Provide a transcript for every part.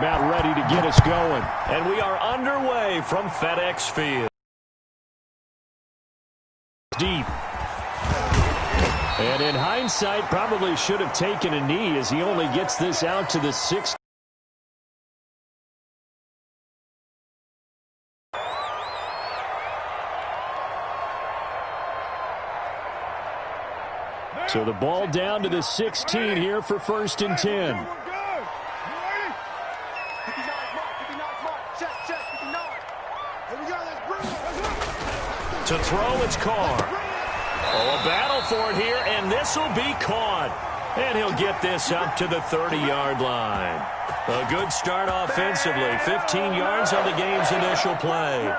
About ready to get us going. And we are underway from FedEx Field. Deep. And in hindsight, probably should have taken a knee as he only gets this out to the 6. So the ball down to the 16 here for 1st and 10. To throw, it's Carr. Oh, a battle for it here, and this will be caught. And he'll get this up to the 30-yard line. A good start offensively. 15 yards on the game's initial play.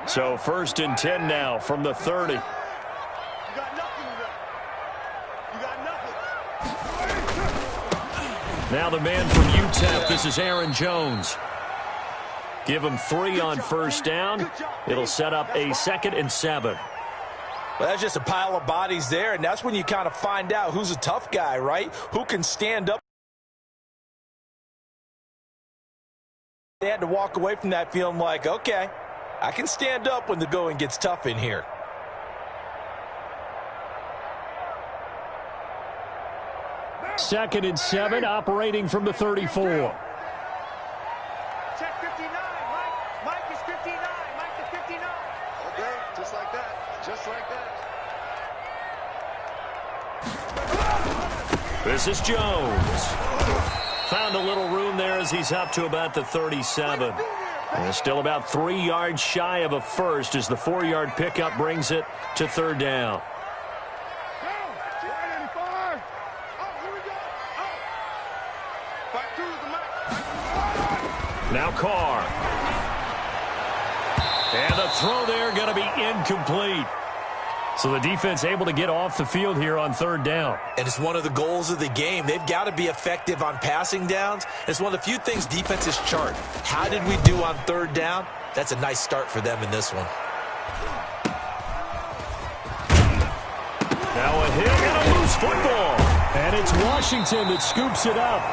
So 1st and 10 now from the 30. Now the man from UTEP, this is Aaron Jones. Give him 3 on 1st down. It'll set up a 2nd and 7. Well, that's just a pile of bodies there, and that's when you kind of find out who's a tough guy, right? Who can stand up. They had to walk away from that feeling like, okay, I can stand up when the going gets tough in here. Second and 7, operating from the 34. Check 59, Mike. Mike is 59. Mike to 59. Okay, just like that. Just like that. This is Jones. Found a little room there as he's up to about the 37. And still about 3 yards shy of a first as the 4-yard pickup brings it to 3rd down. Now Carr. And the throw there going to be incomplete. So the defense able to get off the field here on 3rd down. And it's one of the goals of the game. They've got to be effective on passing downs. It's one of the few things defenses chart. How did we do on 3rd down? That's a nice start for them in this one. Now a hit and a loose football. And it's Washington that scoops it up.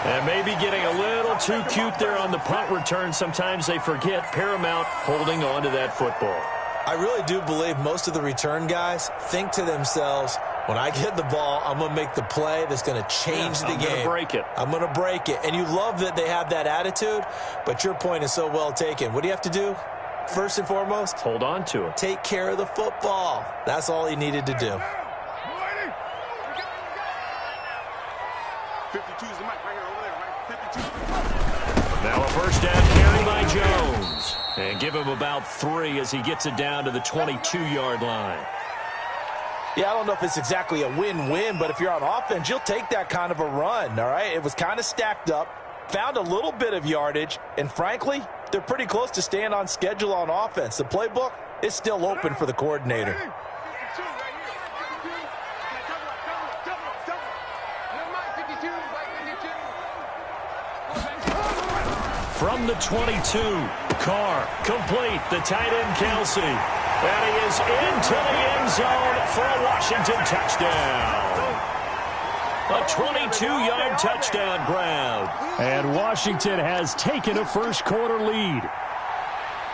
And maybe getting a little too cute there on the punt return. Sometimes they forget paramount holding on to that football. I really do believe most of the return guys think to themselves, when I get the ball, I'm going to make the play that's going to change the game. I'm going to break it. I'm going to break it. And you love that they have that attitude, but your point is so well taken. What do you have to do? First and foremost, hold on to it. Take care of the football. That's all he needed to do. 52 is the mic right here over there, right? 52. Now a 1st down carry by Jones. And give him about 3 as he gets it down to the 22-yard line. Yeah, I don't know if it's exactly a win-win, but if you're on offense, you'll take that kind of a run, all right? It was kind of stacked up, found a little bit of yardage, and frankly, they're pretty close to staying on schedule on offense. The playbook is still open for the coordinator. From the 22, Carr, complete, the tight end Kelsey. And he is into the end zone for a Washington touchdown. A 22-yard touchdown grab. And Washington has taken a first-quarter lead.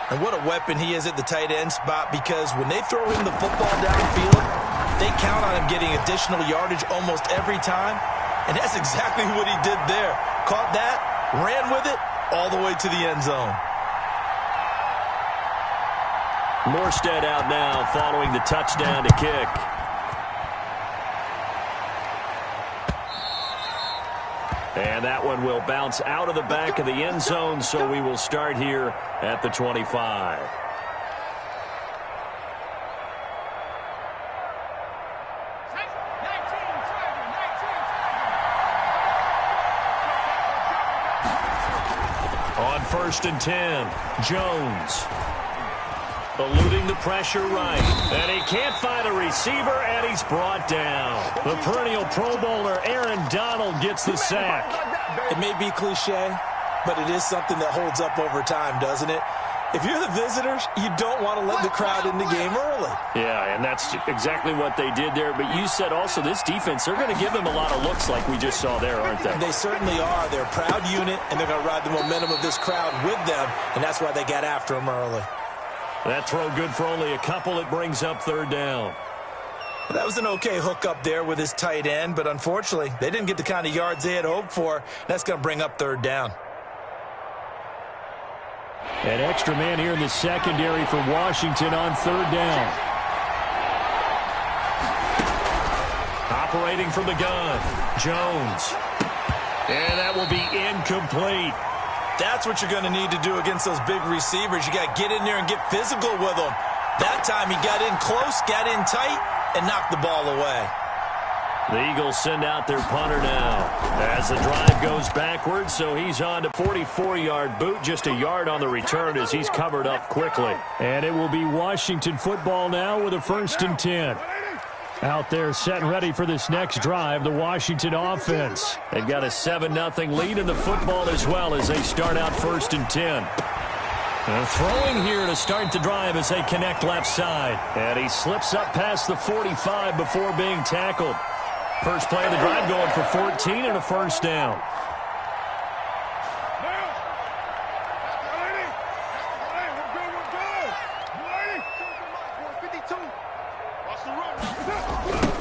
And what a weapon he is at the tight end spot, because when they throw him the football downfield, they count on him getting additional yardage almost every time. And that's exactly what he did there. Caught that, ran with it, all the way to the end zone. Morstead out now following the touchdown to kick. And that one will bounce out of the back of the end zone, so we will start here at the 25. On 1st and 10, Jones. Eluding the pressure right. And he can't find a receiver, and he's brought down. The perennial Pro Bowler Aaron Donald gets the sack. It may be cliche, but it is something that holds up over time, doesn't it? If you're the visitors, you don't want to let the crowd in the game early. Yeah, and that's exactly what they did there. But you said also this defense, they're going to give them a lot of looks like we just saw there, aren't they? They certainly are. They're a proud unit, and they're going to ride the momentum of this crowd with them, and that's why they got after them early. That throw good for only a couple. It brings up third down. Well, that was an okay hook up there with his tight end, but unfortunately, they didn't get the kind of yards they had hoped for. That's going to bring up third down. An extra man here in the secondary for Washington on third down. Operating from the gun, Jones. And that will be incomplete. That's what you're going to need to do against those big receivers. You got to get in there and get physical with them. That time he got in close, got in tight, and knocked the ball away. The Eagles send out their punter now as the drive goes backwards, so he's on to 44-yard boot, just a yard on the return as he's covered up quickly. And it will be Washington football now with a 1st and 10. Out there set and ready for this next drive, the Washington offense. They've got a 7-0 lead in the football as well as they start out 1st and 10. Throwing here to start the drive as they connect left side. And he slips up past the 45 before being tackled. First play of the drive going for 14 and a 1st down.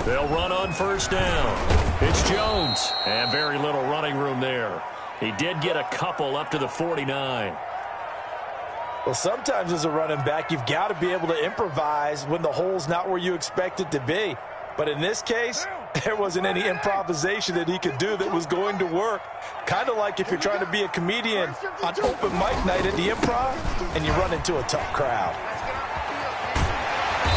They'll run on 1st down. It's Jones. And very little running room there. He did get a couple up to the 49. Well, sometimes as a running back, you've got to be able to improvise when the hole's not where you expect it to be. But in this case, there wasn't any improvisation that he could do that was going to work. Kind of like if you're trying to be a comedian on open mic night at the Improv and you run into a tough crowd.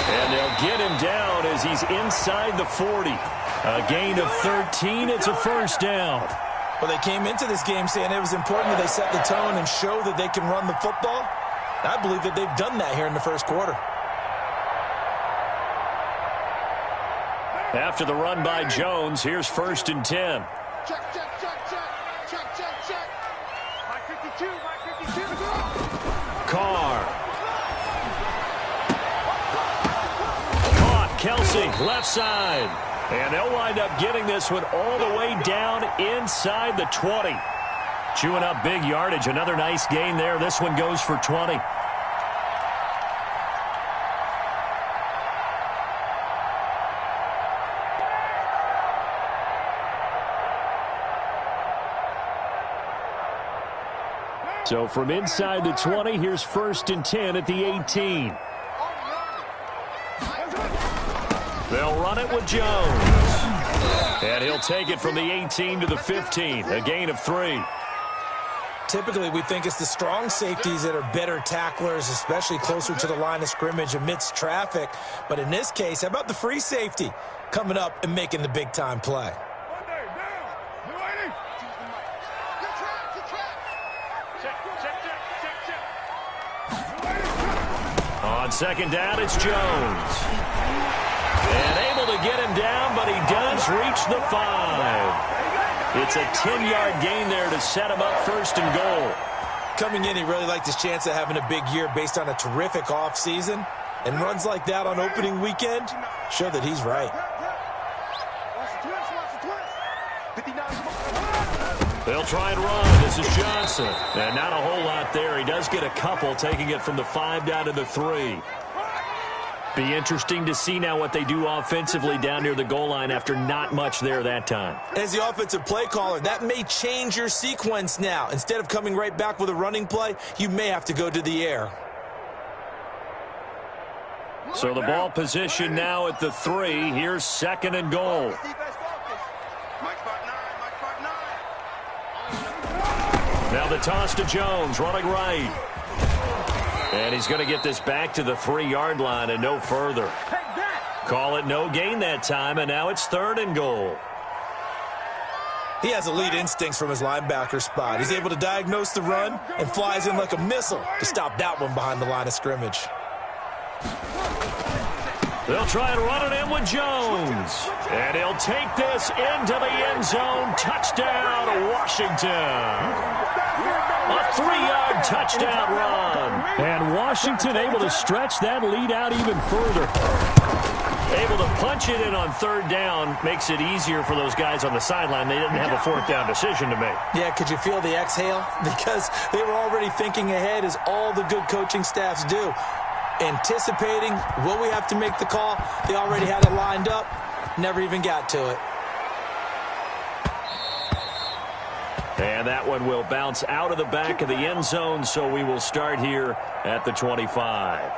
And they'll get him down as he's inside the 40. A gain of 13. It's a 1st down. Well, they came into this game saying it was important that they set the tone and show that they can run the football. I believe that they've done that here in the first quarter. After the run by Jones, here's 1st and 10. Check, check, check, check. Check, check, check. Mike 52, Mike 52. Carr. Caught. Kelsey, left side. And they'll wind up getting this one all the way down inside the 20. Chewing up big yardage. Another nice gain there. This one goes for 20. So from inside the 20, here's 1st and 10 at the 18. They'll run it with Jones. And he'll take it from the 18 to the 15, a gain of 3. Typically, we think it's the strong safeties that are better tacklers, especially closer to the line of scrimmage amidst traffic. But in this case, how about the free safety coming up and making the big-time play? On 2nd down, it's Jones. And able to get him down, but he does reach the 5. It's a 10-yard gain there to set him up 1st and goal. Coming in, he really liked his chance of having a big year based on a terrific offseason. And runs like that on opening weekend show that he's right. They'll try and run. This is Johnson. And not a whole lot there. He does get a couple, taking it from the 5 down to the 3. Be interesting to see now what they do offensively down near the goal line after not much there that time. As the offensive play caller, that may change your sequence now. Instead of coming right back with a running play, you may have to go to the air. So the ball position now at the 3. Here's 2nd and goal. Now the toss to Jones, running right. And he's going to get this back to the 3-yard line and no further. Call it no gain that time, and now it's 3rd and goal. He has elite instincts from his linebacker spot. He's able to diagnose the run and flies in like a missile to stop that one behind the line of scrimmage. They'll try and run it in with Jones. And he'll take this into the end zone. Touchdown, Washington. A 3-yard touchdown run. And Washington able to stretch that lead out even further. Able to punch it in on third down makes it easier for those guys on the sideline. They didn't have a fourth down decision to make. Yeah, could you feel the exhale? Because they were already thinking ahead, as all the good coaching staffs do. Anticipating, will we have to make the call? They already had it lined up. Never even got to it. And that one will bounce out of the back of the end zone, so we will start here at the 25.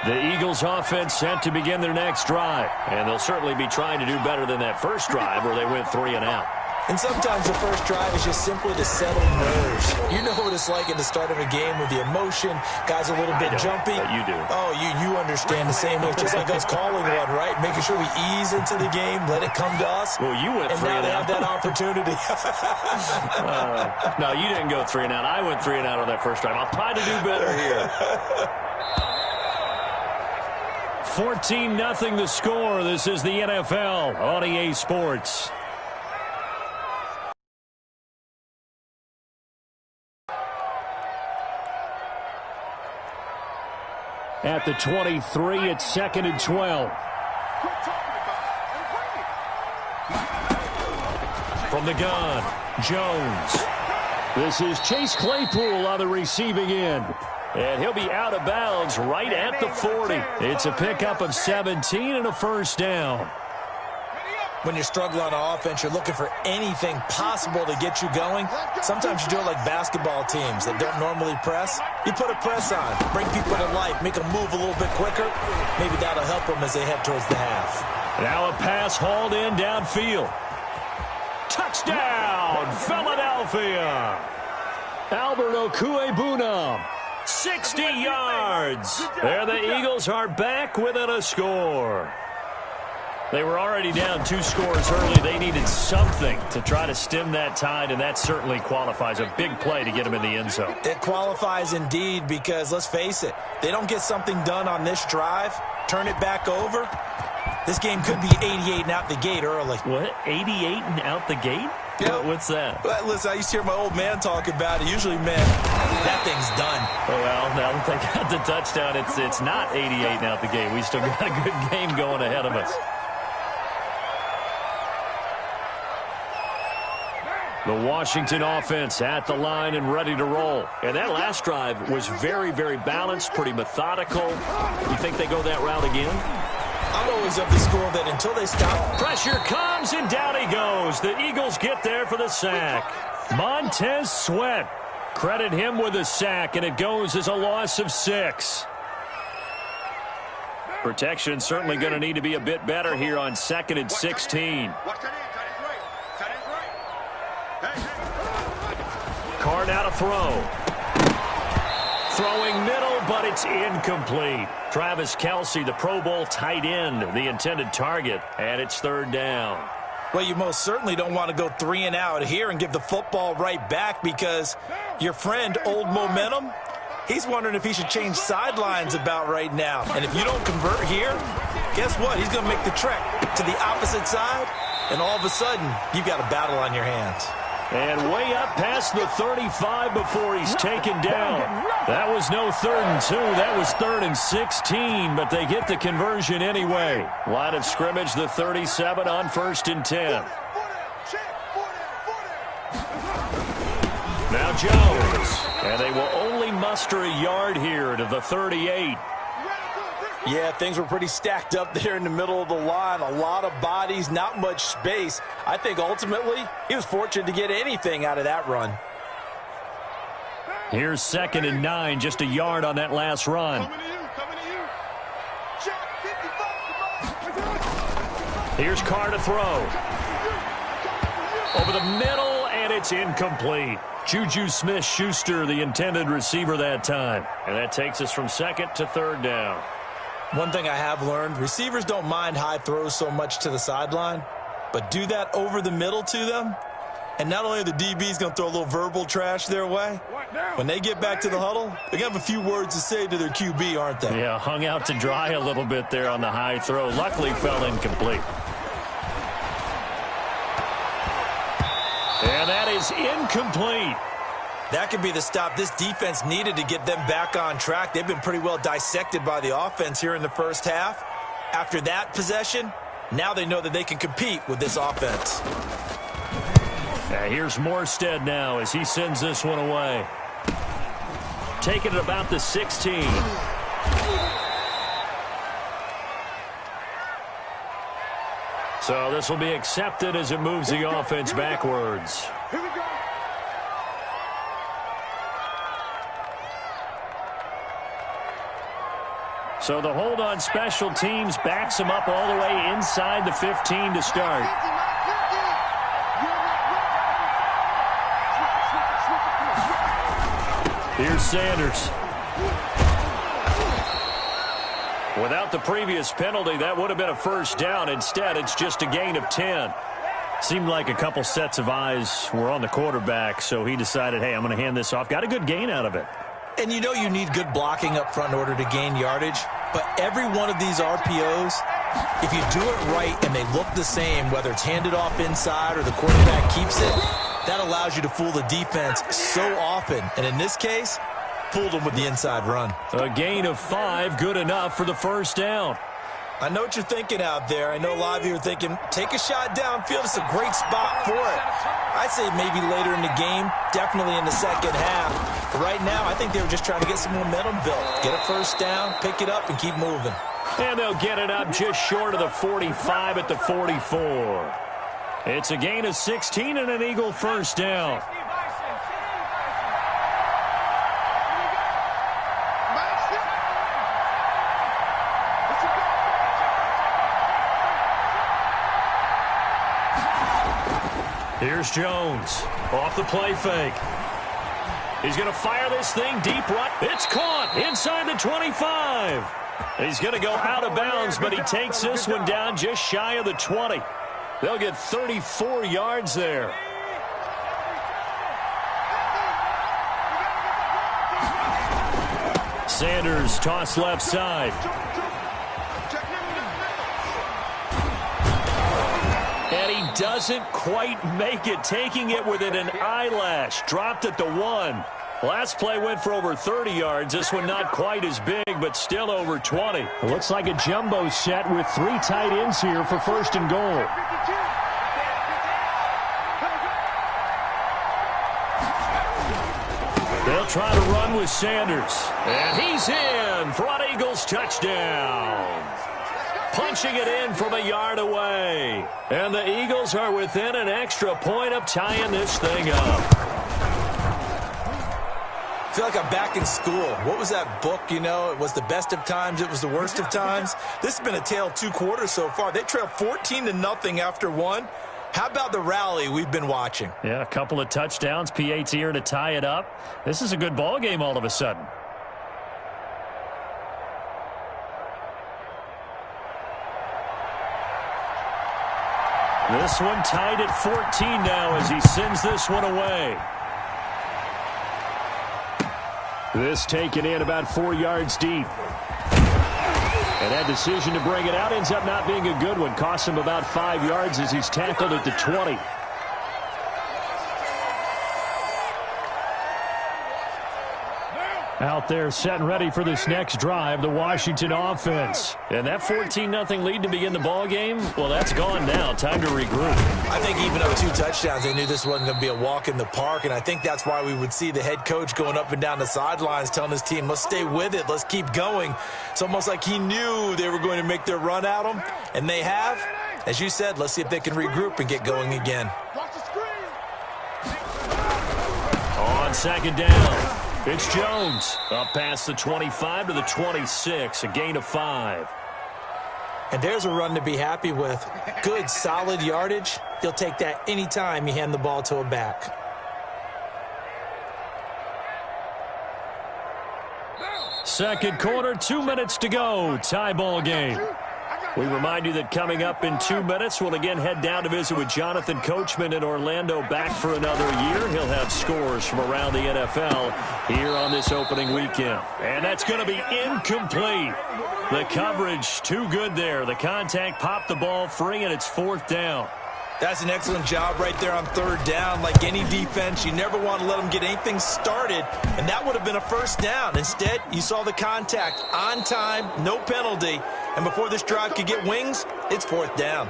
The Eagles offense set to begin their next drive. And they'll certainly be trying to do better than that first drive where they went 3 and out. And sometimes the first drive is just simply to settle nerves. You know what it's like at the start of a game with the emotion. Guys a little bit jumpy. You do. Oh, you understand the same way. It's just like us calling one, right? Making sure we ease into the game, let it come to us. Well, you went 3 and and now out. they have that opportunity. No, you didn't go 3 and out. I went 3 and out on that first drive. I'll try to do better here. 14-0 the score. This is the NFL on EA Sports. At the 23, it's 2nd and 12. From the gun, Jones. This is Chase Claypool on the receiving end. And he'll be out of bounds right at the 40. It's a pickup of 17 and a first down. When you're struggling on offense, you're looking for anything possible to get you going. Sometimes you do it like basketball teams that don't normally press. You put a press on, bring people to life, make them move a little bit quicker. Maybe that'll help them as they head towards the half. Now a pass hauled in downfield. Touchdown, Philadelphia. Albert Okwuegbunam, 60 yards. There the Eagles are back within a score. They were already down 2 scores early. They needed something to try to stem that tide, and that certainly qualifies. A big play to get them in the end zone. It qualifies indeed because, let's face it, they don't get something done on this drive, turn it back over, this game could be 88 and out the gate early. What? 88 and out the gate? Yep. What's that? Well, listen, I used to hear my old man talk about it. Usually, man, that thing's done. Oh, well, now that they got the touchdown, it's not 88 and out the gate. We still got a good game going ahead of us. The Washington offense at the line and ready to roll. And that last drive was very, very balanced, pretty methodical. You think they go that route again? I'm always of the school that until they stop. Pressure comes, and down he goes. The Eagles get there for the sack. Montez Sweat. Credit him with a sack, and it goes as a loss of 6. Protection certainly going to need to be a bit better here on 2nd and 16. Carr now to throw. Throwing middle, but it's incomplete. Travis Kelce, the Pro Bowl tight end, the intended target, and it's 3rd down. Well, you most certainly don't want to go 3 and out here and give the football right back because your friend, Old Momentum, he's wondering if he should change sidelines about right now. And if you don't convert here, guess what? He's going to make the trek to the opposite side, and all of a sudden, you've got a battle on your hands. And way up past the 35 before he's taken down. That was no 3rd and 2. That was 3rd and 16, but they get the conversion anyway. Line of scrimmage, the 37 on 1st and 10. Now Jones. And they will only muster a yard here to the 38. Yeah, things were pretty stacked up there in the middle of the line. A lot of bodies, not much space. I think ultimately he was fortunate to get anything out of that run. Here's 2nd and 9, just a yard on that last run. Here's Carr to throw. Over the middle, and it's incomplete. Juju Smith-Schuster, the intended receiver that time. And that takes us from 2nd to 3rd down. One thing I have learned, receivers don't mind high throws so much to the sideline, but do that over the middle to them, and not only are the DBs going to throw a little verbal trash their way, when they get back to the huddle, they're going to have a few words to say to their QB, aren't they? Yeah, hung out to dry a little bit there on the high throw. Luckily fell incomplete. And that is incomplete. That could be the stop this defense needed to get them back on track. They've been pretty well dissected by the offense here in the first half. After that possession, now they know that they can compete with this offense. Here's Morstead now as he sends this one away. Taking it about the 16. So this will be accepted as it moves the offense backwards. Here we go. So the hold on special teams backs him up all the way inside the 15 to start. Here's Sanders. Without the previous penalty, that would have been a first down. Instead, it's just a gain of 10. Seemed like a couple sets of eyes were on the quarterback, so he decided, hey, I'm going to hand this off. Got a good gain out of it. And you know you need good blocking up front in order to gain yardage, but every one of these RPOs, if you do it right and they look the same, whether it's handed off inside or the quarterback keeps it, that allows you to fool the defense so often. And in this case, fooled them with the inside run. A gain of 5, good enough for the first down. I know what you're thinking out there. I know a lot of you are thinking, take a shot downfield. It's a great spot for it. I'd say maybe later in the game, definitely in the second half. But right now, I think they were just trying to get some momentum built. Get a first down, pick it up, and keep moving. And they'll get it up just short of the 45 at the 44. It's a gain of 16 and an Eagle first down. Here's Jones off the play fake. He's going to fire this thing deep right. It's caught inside the 25. He's going to go out of bounds, but he takes this one down just shy of the 20. They'll get 34 yards there. Sanders toss left side. And he doesn't quite make it, taking it within an eyelash. Dropped at the 1. Last play went for over 30 yards. This one not quite as big, but still over 20. It looks like a jumbo set with 3 tight ends here for first and goal. They'll try to run with Sanders. And he's in for an Eagles touchdown. Punching it in from a yard away. And the Eagles are within an extra point of tying this thing up. I feel like I'm back in school. What was that book, you know? It was the best of times. It was the worst of times. This has been a tale of 2 quarters so far. They trailed 14-0 after 1. How about the rally we've been watching? Yeah, a couple of touchdowns. P.A.'s here to tie it up. This is a good ball game all of a sudden. This one tied at 14 now as he sends this one away. This taken in about 4 yards deep. And that decision to bring it out ends up not being a good one. Costs him about 5 yards as he's tackled at the 20. Out there set and ready for this next drive, the Washington offense. And that 14-0 lead to begin the ball game, well, that's gone now. Time to regroup. I think even up 2 touchdowns, they knew this wasn't going to be a walk in the park, and I think that's why we would see the head coach going up and down the sidelines telling his team, let's stay with it, let's keep going. It's almost like he knew they were going to make their run at him, and they have. As you said, let's see if they can regroup and get going again. On second down. It's Jones up past the 25 to the 26, a gain of 5. And there's a run to be happy with. Good, solid yardage. You'll take that anytime you hand the ball to a back. Second quarter, 2 minutes to go. Tie ball game. We remind you that coming up in 2 minutes, we'll again head down to visit with Jonathan Coachman in Orlando, back for another year. He'll have scores from around the NFL here on this opening weekend. And that's going to be incomplete. The coverage too good there. The contact popped the ball free, and it's 4th down. That's an excellent job right there on third down. Like any defense, you never want to let them get anything started, and that would have been a first down. Instead, you saw the contact on time, no penalty, and before this drive could get wings, it's fourth down.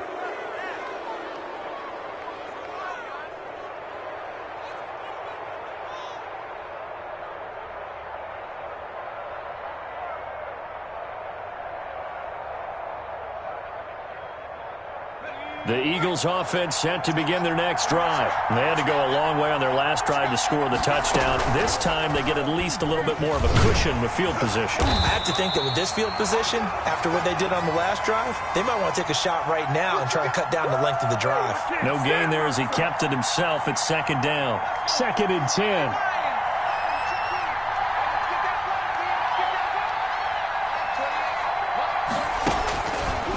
The Eagles offense set to begin their next drive. They had to go a long way on their last drive to score the touchdown. This time they get at least a little bit more of a cushion with field position. I have to think that with this field position, after what they did on the last drive, they might want to take a shot right now and try and cut down the length of the drive. No gain there as he kept it himself at second down. 2nd and 10.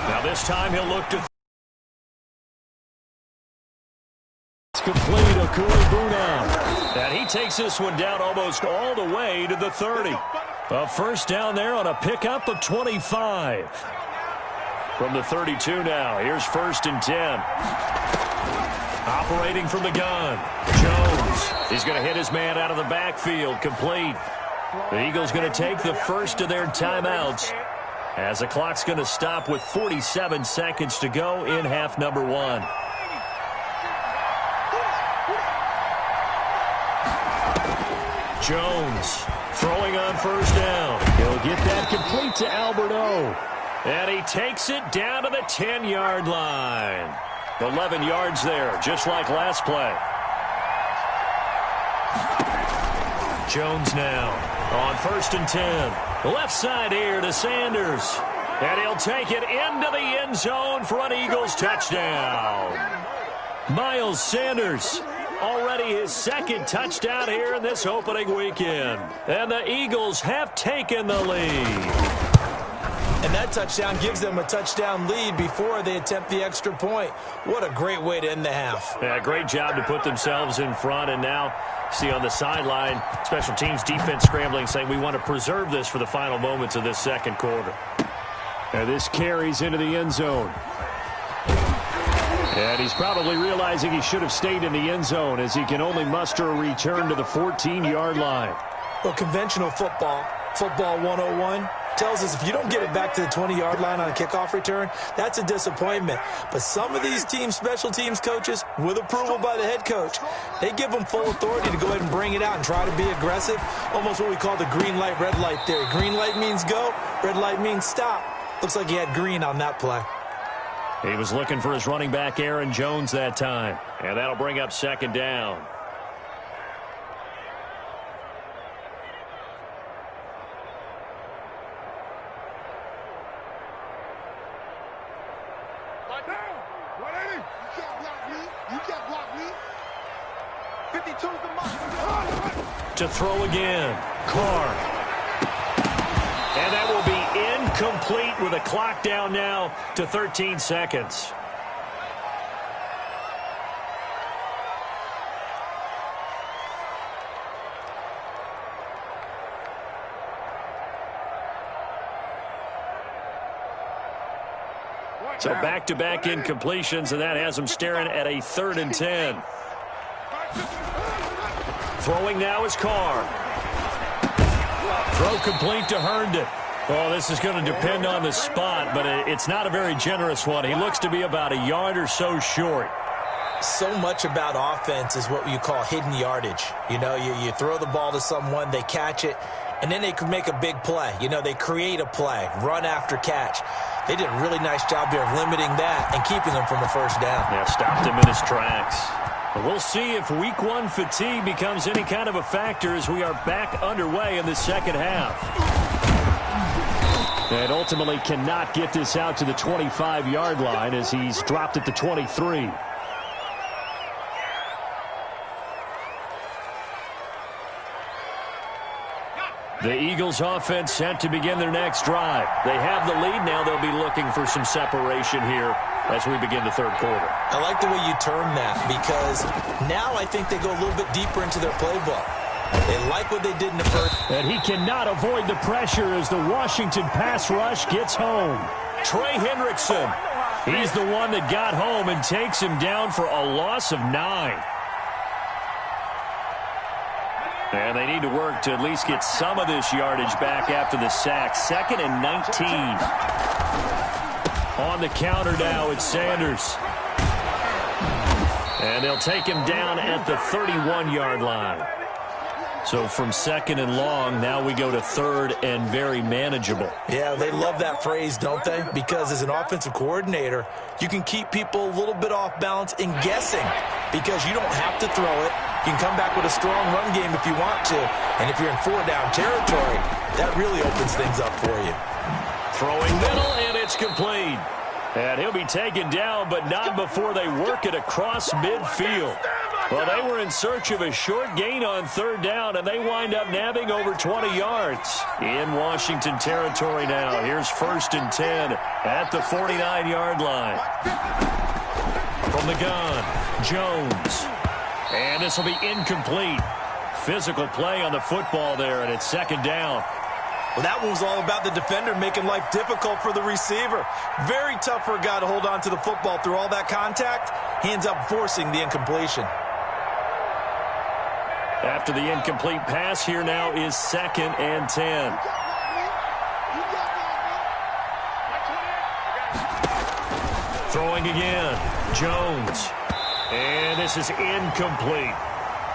Now this time he'll look to complete Okorobunan. And he takes this one down almost all the way to the 30. A first down there on a pickup of 25. From the 32 now, here's 1st and 10. Operating from the gun, Jones. He's going to hit his man out of the backfield, complete. The Eagles going to take the first of their timeouts as the clock's going to stop with 47 seconds to go in half number 1. Jones throwing on first down. He'll get that complete to Albert O. And he takes it down to the 10-yard line. 11 yards there, just like last play. Jones now on 1st and 10. Left side here to Sanders. And he'll take it into the end zone for an Eagles touchdown. Miles Sanders. Already his 2nd touchdown here in this opening weekend. And the Eagles have taken the lead. And that touchdown gives them a touchdown lead before they attempt the extra point. What a great way to end the half. Yeah, great job to put themselves in front. And now, see on the sideline, special teams defense scrambling, saying we want to preserve this for the final moments of this second quarter. And this carries into the end zone. And he's probably realizing he should have stayed in the end zone as he can only muster a return to the 14-yard line. Well, conventional football 101, tells us if you don't get it back to the 20-yard line on a kickoff return, that's a disappointment. But some of these team special teams coaches, with approval by the head coach, they give them full authority to go ahead and bring it out and try to be aggressive, almost what we call the green light, red light theory. Green light means go, red light means stop. Looks like he had green on that play. He was looking for his running back, Aaron Jones, that time. And that'll bring up 2nd down. To throw again, Carr. And that will be incomplete with a clock down now to 13 seconds. So back-to-back incompletions, and that has them staring at a 3rd and 10. Throwing now is Carr. Throw complete to Herndon. Oh, this is going to depend on the spot, but it's not a very generous one. He looks to be about a yard or so short. So much about offense is what you call hidden yardage. You know, you throw the ball to someone, they catch it, and then they can make a big play. You know, they create a play, run after catch. They did a really nice job there of limiting that and keeping him from a first down. Yeah, stopped him in his tracks. We'll see if week 1 fatigue becomes any kind of a factor as we are back underway in the second half. And ultimately cannot get this out to the 25-yard line as he's dropped at the 23. The Eagles offense set to begin their next drive. They have the lead now. They'll be looking for some separation here as we begin the third quarter. I like the way you term that because now I think they go a little bit deeper into their playbook. They like what they did in the first. And he cannot avoid the pressure as the Washington pass rush gets home. Trey Hendrickson He's the one that got home and takes him down for a loss of 9. And they need to work to at least get some of this yardage back after the sack. 2nd and 19. On the counter now, it's Sanders. And they'll take him down at the 31-yard line. So from 2nd and long, now we go to 3rd and very manageable. Yeah, they love that phrase, don't they? Because as an offensive coordinator, you can keep people a little bit off balance and guessing because you don't have to throw it. You can come back with a strong run game if you want to. And if you're in 4-down territory, that really opens things up for you. Throwing middle, and it's complete. And he'll be taken down, but not before they work it across midfield. Well, they were in search of a short gain on 3rd down, and they wind up nabbing over 20 yards. In Washington territory now. Here's 1st and 10 at the 49-yard line. From the gun, Jones. And this will be incomplete. Physical play on the football there, and it's 2nd down. Well, that one was all about the defender making life difficult for the receiver. Very tough for a guy to hold on to the football through all that contact. He ends up forcing the incompletion. After the incomplete pass, here now is 2nd and 10. Throwing again, Jones. And this is incomplete.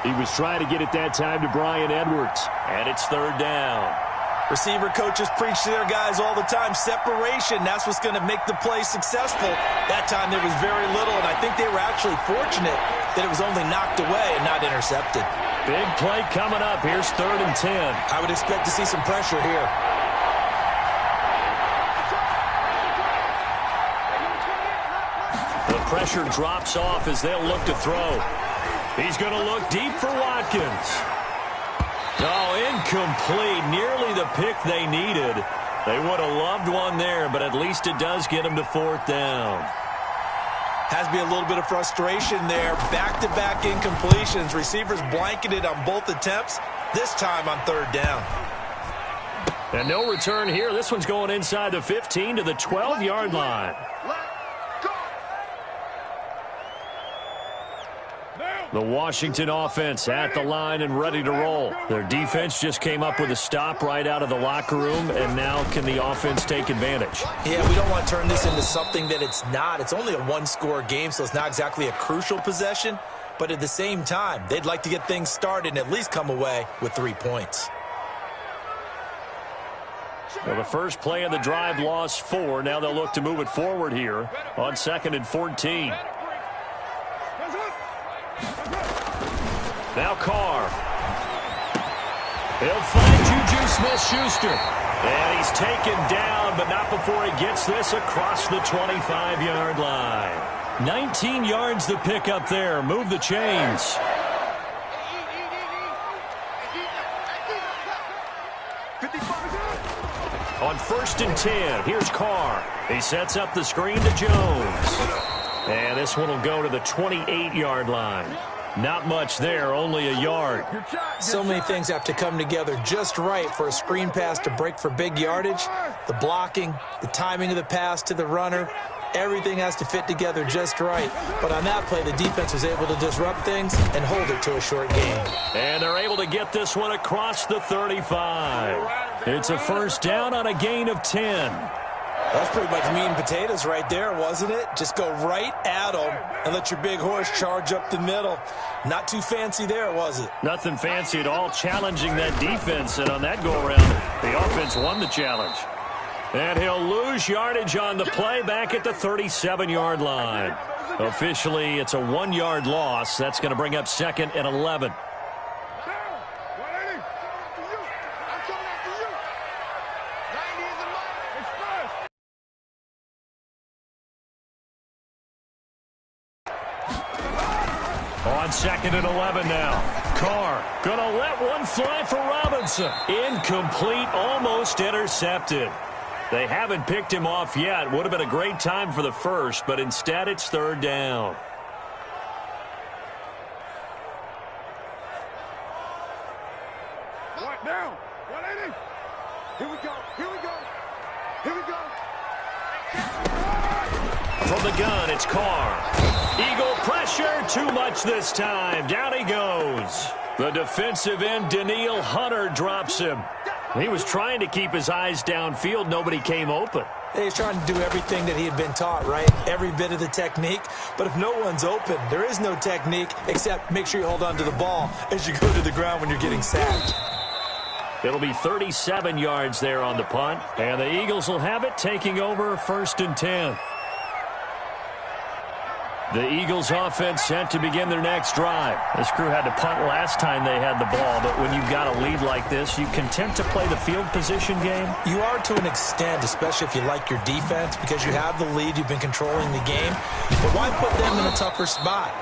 He was trying to get it that time to Bryan Edwards. And it's 3rd down. Receiver coaches preach to their guys all the time. Separation, that's what's going to make the play successful. That time there was very little, and I think they were actually fortunate that it was only knocked away and not intercepted. Big play coming up. Here's 3rd and 10. I would expect to see some pressure here. The pressure drops off as they'll look to throw. He's going to look deep for Watkins. Oh, incomplete. Nearly the pick they needed. They would have loved one there, but at least it does get them to 4th down. Has to be a little bit of frustration there. Back-to-back incompletions. Receivers blanketed on both attempts, this time on 3rd down. And no return here. This one's going inside the 15 to the 12-yard line. The Washington offense at the line and ready to roll. Their defense just came up with a stop right out of the locker room, and now can the offense take advantage? Yeah, we don't want to turn this into something that it's not. It's only a one-score game, so it's not exactly a crucial possession. But at the same time, they'd like to get things started and at least come away with 3 points. Well, the first play of the drive lost 4. Now they'll look to move it forward here on 2nd and 14. Now Carr. He'll find Juju Smith-Schuster. And he's taken down, but not before he gets this across the 25-yard line. 19 yards to pick up there. Move the chains. On 1st and 10, here's Carr. He sets up the screen to Jones. And this one will go to the 28-yard line. Not much there, only a yard. So many things have to come together just right for a screen pass to break for big yardage. The blocking, the timing of the pass to the runner, everything has to fit together just right. But on that play, the defense was able to disrupt things and hold it to a short gain. And they're able to get this one across the 35. It's a 1st down on a gain of 10. That's pretty much meat and potatoes right there, wasn't it? Just go right at them and let your big horse charge up the middle. Not too fancy there, was it? Nothing fancy at all, challenging that defense. And on that go-around, the offense won the challenge. And he'll lose yardage on the play back at the 37-yard line. Officially, it's a 1-yard loss. That's going to bring up 2nd and 11. On 2nd and 11 now. Carr going to let one fly for Robinson. Incomplete, almost intercepted. They haven't picked him off yet. Would have been a great time for the first, but instead it's 3rd down. What now? 180. Here we go. Here we go. Here we go. From the gun, it's Carr. Eagle pressure, too much this time. Down he goes. The defensive end, Danielle Hunter, drops him. He was trying to keep his eyes downfield. Nobody came open. He was trying to do everything that he had been taught, right? Every bit of the technique. But if no one's open, there is no technique except make sure you hold on to the ball as you go to the ground when you're getting sacked. It'll be 37 yards there on the punt. And the Eagles will have it, taking over 1st and 10. The Eagles offense set to begin their next drive. This crew had to punt last time they had the ball, but when you've got a lead like this, you content to play the field position game? You are to an extent, especially if you like your defense, because you have the lead, you've been controlling the game. But why put them in a tougher spot?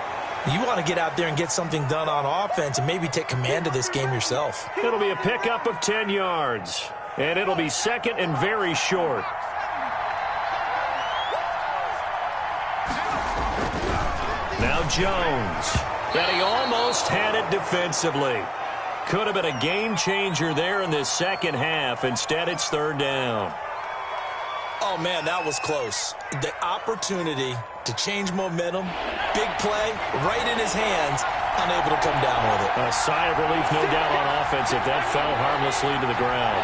You want to get out there and get something done on offense and maybe take command of this game yourself. It'll be a pickup of 10 yards, and it'll be 2nd and very short. Now Jones. And he almost had it defensively. Could have been a game changer there in this second half. Instead, it's 3rd down. Oh, man, that was close. The opportunity to change momentum, big play, right in his hands, unable to come down with it. A sigh of relief, no doubt, on offense if that fell harmlessly to the ground.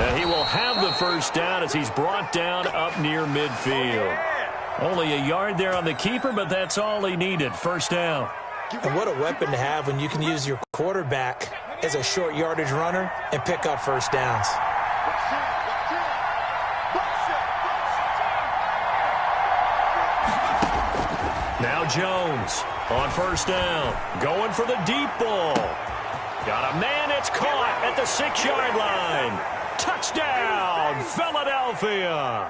And he will have the 1st down as he's brought down up near midfield. Only a yard there on the keeper, but that's all he needed. 1st down. And what a weapon to have when you can use your quarterback as a short yardage runner and pick up 1st downs. Now Jones on 1st down. Going for the deep ball. Got a man, it's caught at the 6-yard line. Touchdown, Philadelphia.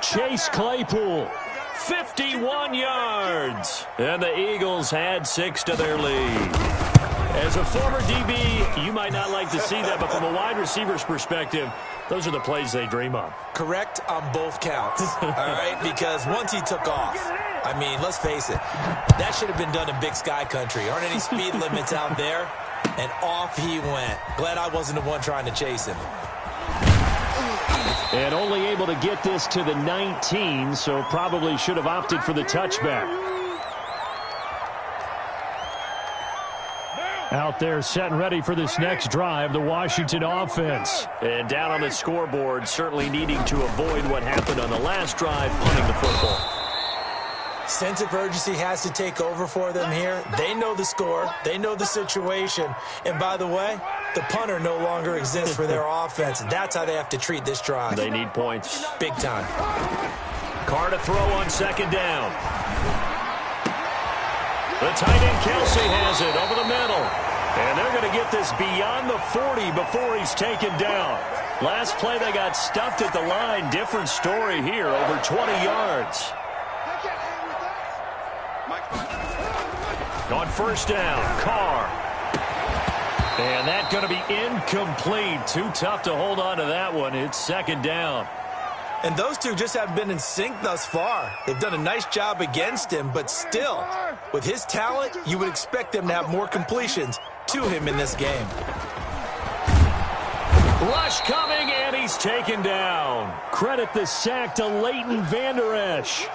Chase Claypool, 51 yards. And the Eagles add 6 to their lead. As a former DB, you might not like to see that, but from a wide receiver's perspective, those are the plays they dream of. Correct on both counts, all right? Because once he took off, I mean, let's face it, that should have been done in Big Sky Country. Aren't any speed limits out there? And off he went. Glad I wasn't the one trying to chase him. And only able to get this to the 19, so probably should have opted for the touchback. Out there set and ready for this next drive, the Washington offense. And down on the scoreboard, certainly needing to avoid what happened on the last drive, punting the football. Sense of urgency has to take over for them here. They know the score. They know the situation. And by the way, the punter no longer exists for their offense. That's how they have to treat this drive. They need points. Big time. Carr to throw on 2nd down. The tight end Kelsey has it over the middle. And they're going to get this beyond the 40 before he's taken down. Last play they got stuffed at the line. Different story here, over 20 yards. On 1st down, Carr. And that's going to be incomplete. Too tough to hold on to that one. It's 2nd down. And those two just haven't been in sync thus far. They've done a nice job against him, but still, with his talent, you would expect them to have more completions to him in this game. Rush coming, and he's taken down. Credit the sack to Leighton Vander Esch.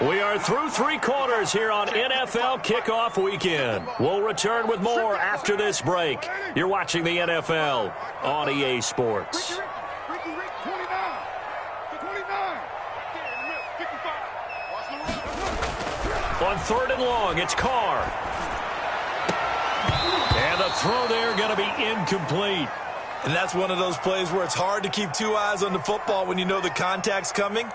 We are through 3 quarters here on NFL Kickoff Weekend. We'll return with more after this break. You're watching the NFL on EA Sports. On 3rd and long, it's Carr. And the throw there going to be incomplete. And that's one of those plays where it's hard to keep 2 eyes on the football when you know the contact's coming,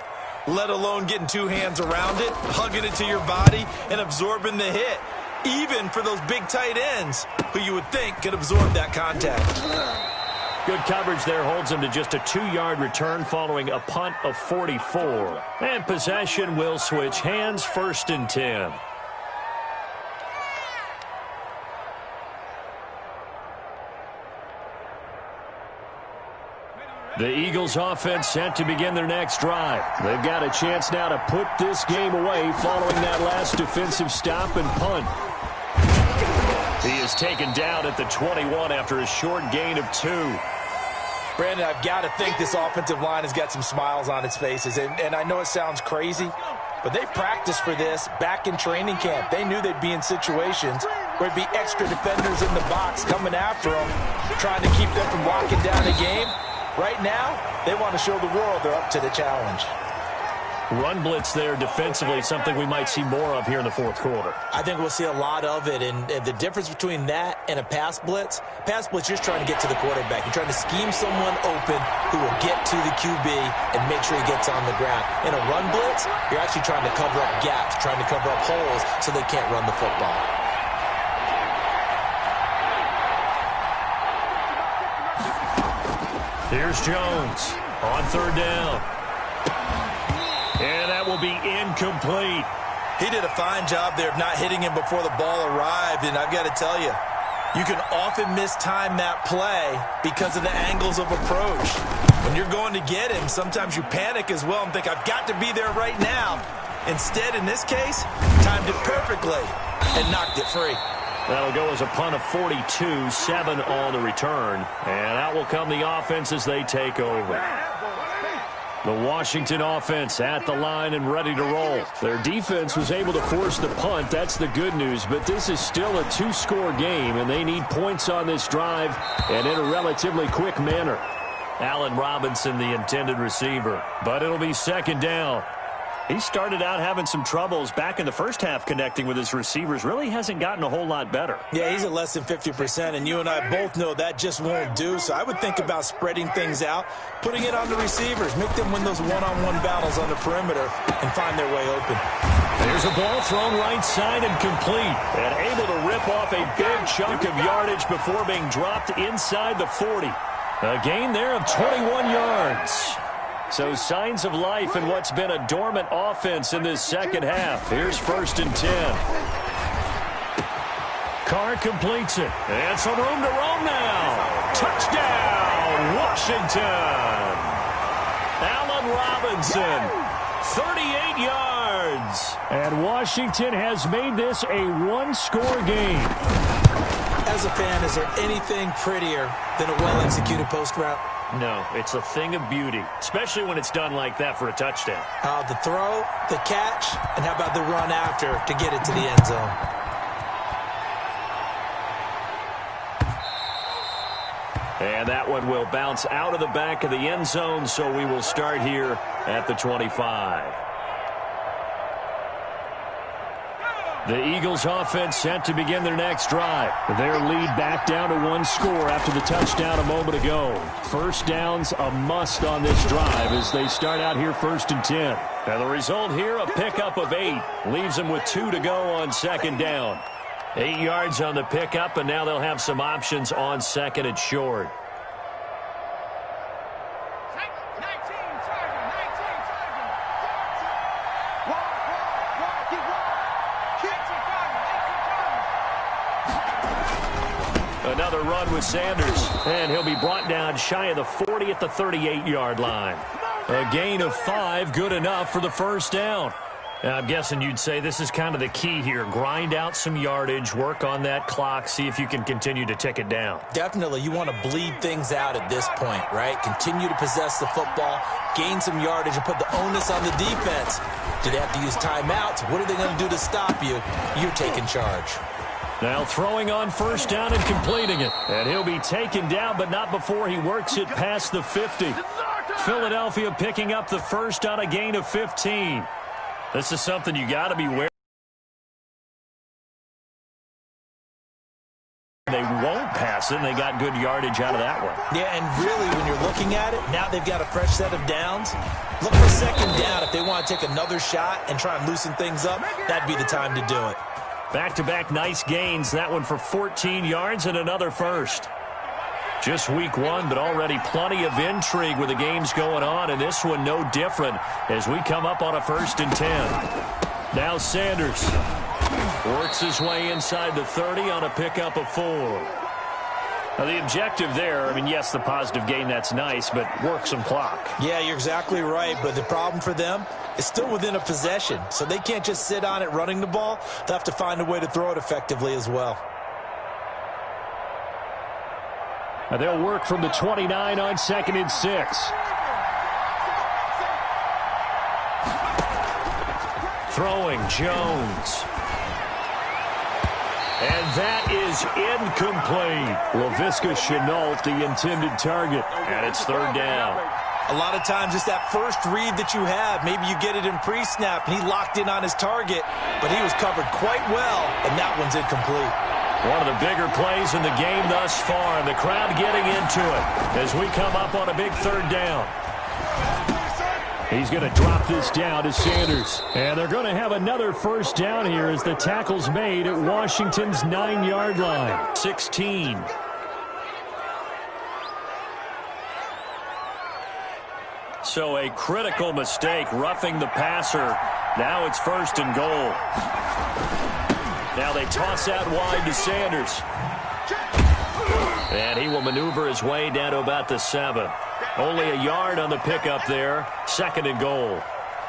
let alone getting 2 hands around it, hugging it to your body, and absorbing the hit, even for those big tight ends who you would think could absorb that contact. Good coverage there holds him to just a 2-yard return following a punt of 44. And possession will switch hands, 1st and 10. The Eagles offense set to begin their next drive. They've got a chance now to put this game away following that last defensive stop and punt. He is taken down at the 21 after a short gain of 2. Brandon, I've got to think this offensive line has got some smiles on its faces. And I know it sounds crazy, but they practiced for this back in training camp. They knew they'd be in situations where it'd be extra defenders in the box coming after them, trying to keep them from locking down a game. Right now, they want to show the world they're up to the challenge. Run blitz there defensively, something we might see more of here in the fourth quarter. I think we'll see a lot of it, and the difference between that and a pass blitz, you're just trying to get to the quarterback. You're trying to scheme someone open who will get to the QB and make sure he gets on the ground. In a run blitz, you're actually trying to cover up gaps, trying to cover up holes so they can't run the football. Here's Jones on third down. And that will be incomplete. He did a fine job there of not hitting him before the ball arrived, and I've got to tell you, you can often mistime that play because of the angles of approach. When you're going to get him, sometimes you panic as well and think, I've got to be there right now. Instead, in this case, timed it perfectly and knocked it free. That'll go as a punt of 42, 7 on the return. And out will come the offense as they take over. The Washington offense at the line and ready to roll. Their defense was able to force the punt. That's the good news. But this is still a 2-score game, and they need points on this drive and in a relatively quick manner. Allen Robinson, the intended receiver. But it'll be second down. He started out having some troubles back in the first half connecting with his receivers. Really hasn't gotten a whole lot better. Yeah, he's at less than 50%, and you and I both know that just won't do. So I would think about spreading things out, putting it on the receivers, make them win those one-on-one battles on the perimeter and find their way open. There's a ball thrown right side and complete, and able to rip off a big chunk of yardage before being dropped inside the 40. A gain there of 21 yards. So signs of life in what's been a dormant offense in this second half. Here's 1st and 10. Carr completes it. And some room to roam now. Touchdown, Washington. Allen Robinson, 38 yards. And Washington has made this a one-score game. As a fan, is there anything prettier than a well-executed post route? No, it's a thing of beauty, especially when it's done like that for a touchdown. The throw, the catch, and how about the run after to get it to the end zone? And that one will bounce out of the back of the end zone, so we will start here at the 25. The Eagles offense set to begin their next drive. Their lead back down to 1 score after the touchdown a moment ago. First downs a must on this drive as they start out here 1st and 10. Now the result here, a pickup of 8. Leaves them with 2 to go on second down. 8 yards on the pickup, and now they'll have some options on second and short. Another run with Sanders, and he'll be brought down shy of the 40 at the 38-yard line. A gain of 5, good enough for the first down. Now, I'm guessing you'd say this is kind of the key here. Grind out some yardage, work on that clock, see if you can continue to tick it down. Definitely. You want to bleed things out at this point, right? Continue to possess the football, gain some yardage, and put the onus on the defense. Do they have to use timeouts? What are they going to do to stop you? You're taking charge. Now throwing on first down and completing it. And he'll be taken down, but not before he works it past the 50. Philadelphia picking up the first on a gain of 15. This is something you got to be wary. They won't pass it, and they got good yardage out of that one. Yeah, and really, when you're looking at it, now they've got a fresh set of downs. Look for second down if they want to take another shot and try and loosen things up. That'd be the time to do it. Back-to-back nice gains. That one for 14 yards and another first. Just week 1, but already plenty of intrigue with the games going on, and this one no different as we come up on a 1st and 10. Now Sanders works his way inside the 30 on a pickup of 4. Now the objective there, I mean, yes, the positive gain, that's nice, but work some clock. Yeah, you're exactly right, but the problem for them is still within a possession, so they can't just sit on it running the ball. They'll have to find a way to throw it effectively as well. And they'll work from the 29 on 2nd and 6. Throwing Jones. And that is incomplete. Laviska Shenault, the intended target. And it's 3rd down. A lot of times it's that first read that you have. Maybe you get it in pre-snap, and he locked in on his target, but he was covered quite well, and that one's incomplete. One of the bigger plays in the game thus far, and the crowd getting into it as we come up on a big 3rd down. He's going to drop this down to Sanders. And they're going to have another 1st down here as the tackle's made at Washington's 9-yard line. 16. So a critical mistake, roughing the passer. Now it's 1st and goal. Now they toss out wide to Sanders. And he will maneuver his way down to about the 7. Only a yard on the pickup there. 2nd and goal.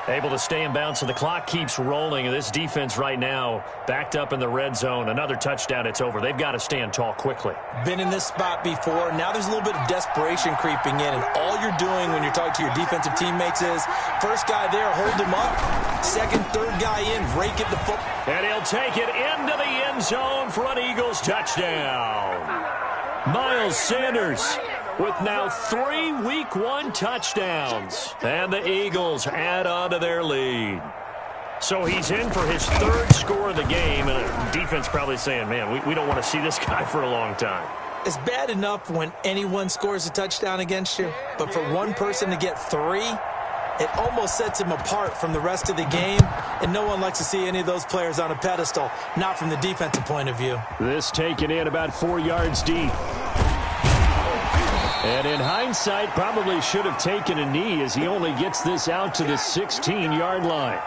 Able to stay in bounds, so the clock keeps rolling. And this defense right now backed up in the red zone. Another touchdown, it's over. They've got to stand tall quickly. Been in this spot before. Now there's a little bit of desperation creeping in. And all you're doing when you're talking to your defensive teammates is, first guy there, hold him up. Second, third guy in, rake it the foot. And he'll take it into the end zone for an Eagles touchdown. Miles Sanders with now 3 Week 1 touchdowns. And the Eagles add on to their lead. So he's in for his 3rd score of the game. And the defense probably saying, man, we don't want to see this guy for a long time. It's bad enough when anyone scores a touchdown against you. But for one person to get 3, it almost sets him apart from the rest of the game. And no one likes to see any of those players on a pedestal, not from the defensive point of view. This taken in about 4 yards deep. And in hindsight, probably should have taken a knee as he only gets this out to the 16-yard line.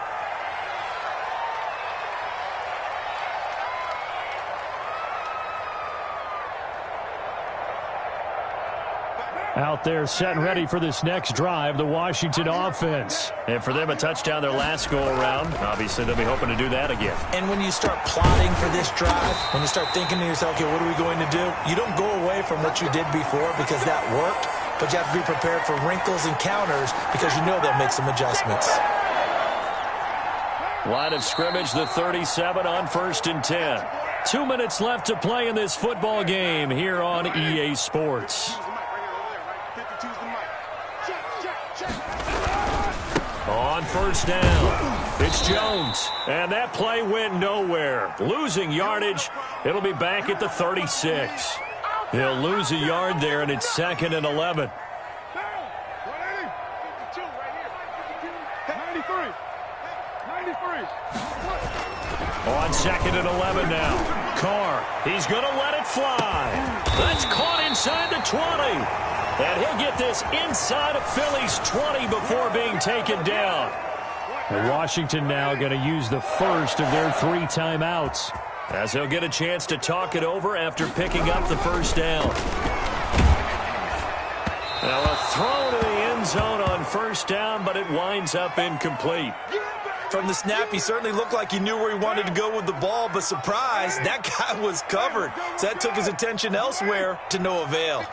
Out there set and ready for this next drive, the Washington offense. And for them, a touchdown their last go-around. Obviously, they'll be hoping to do that again. And when you start plotting for this drive, when you start thinking to yourself, okay, what are we going to do? You don't go away from what you did before because that worked, but you have to be prepared for wrinkles and counters because you know they'll make some adjustments. Line of scrimmage, the 37 on 1st and 10. 2 minutes left to play in this football game here on EA Sports. On 1st down, it's Jones. And that play went nowhere. Losing yardage. It'll be back at the 36. He'll lose a yard there, and it's 2nd and 11. On 2nd and 11 now. Carr, he's going to let it fly. That's caught inside the 20. And he'll get this inside of Philly's 20 before being taken down. And Washington now going to use the first of their 3 timeouts, as they'll get a chance to talk it over after picking up the 1st down. Now a throw to the end zone on 1st down, but it winds up incomplete. From the snap, he certainly looked like he knew where he wanted to go with the ball, but surprise, that guy was covered. So that took his attention elsewhere to no avail.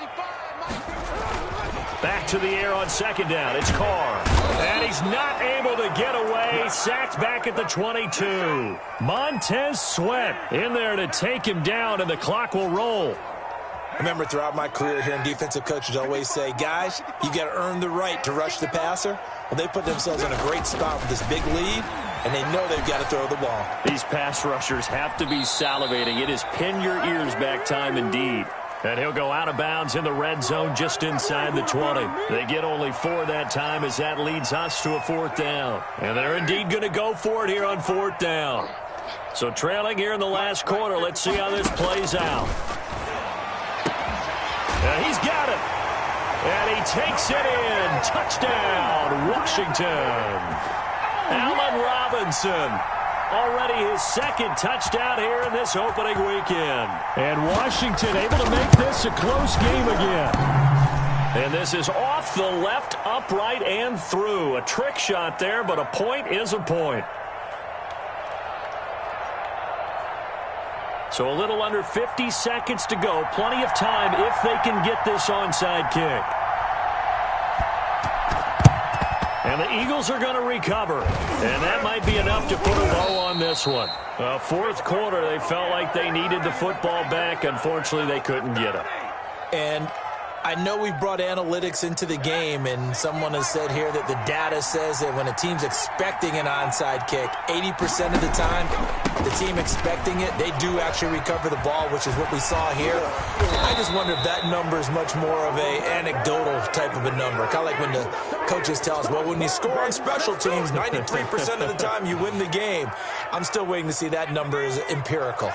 Back to the air on 2nd down. It's Carr. And he's not able to get away. Sacked back at the 22. Montez Sweat in there to take him down, and the clock will roll. I remember throughout my career here, defensive coaches always say, guys, you got to earn the right to rush the passer. Well, they put themselves in a great spot with this big lead, and they know they've got to throw the ball. These pass rushers have to be salivating. It is pin your ears back time indeed. And he'll go out of bounds in the red zone just inside the 20. They get only 4 that time as that leads us to a 4th down. And they're indeed going to go for it here on 4th down. So trailing here in the last quarter, let's see how this plays out. And he's got it. And he takes it in. Touchdown, Washington. Allen Robinson. Already his 2nd touchdown here in this opening weekend. And Washington able to make this a close game again. And this is off the left, upright, and through. A trick shot there, but a point is a point. So a little under 50 seconds to go. Plenty of time if they can get this onside kick. And the Eagles are going to recover. And that might be enough to put a bow on this one. Fourth quarter, they felt like they needed the football back. Unfortunately, they couldn't get it. And I know we've brought analytics into the game, and someone has said here that the data says that when a team's expecting an onside kick, 80% of the time, the team expecting it, they do actually recover the ball, which is what we saw here. I just wonder if that number is much more of a anecdotal type of a number. Kind of like when the coaches tell us, well, when you score on special teams, 93% of the time you win the game. I'm still waiting to see that number is empirical.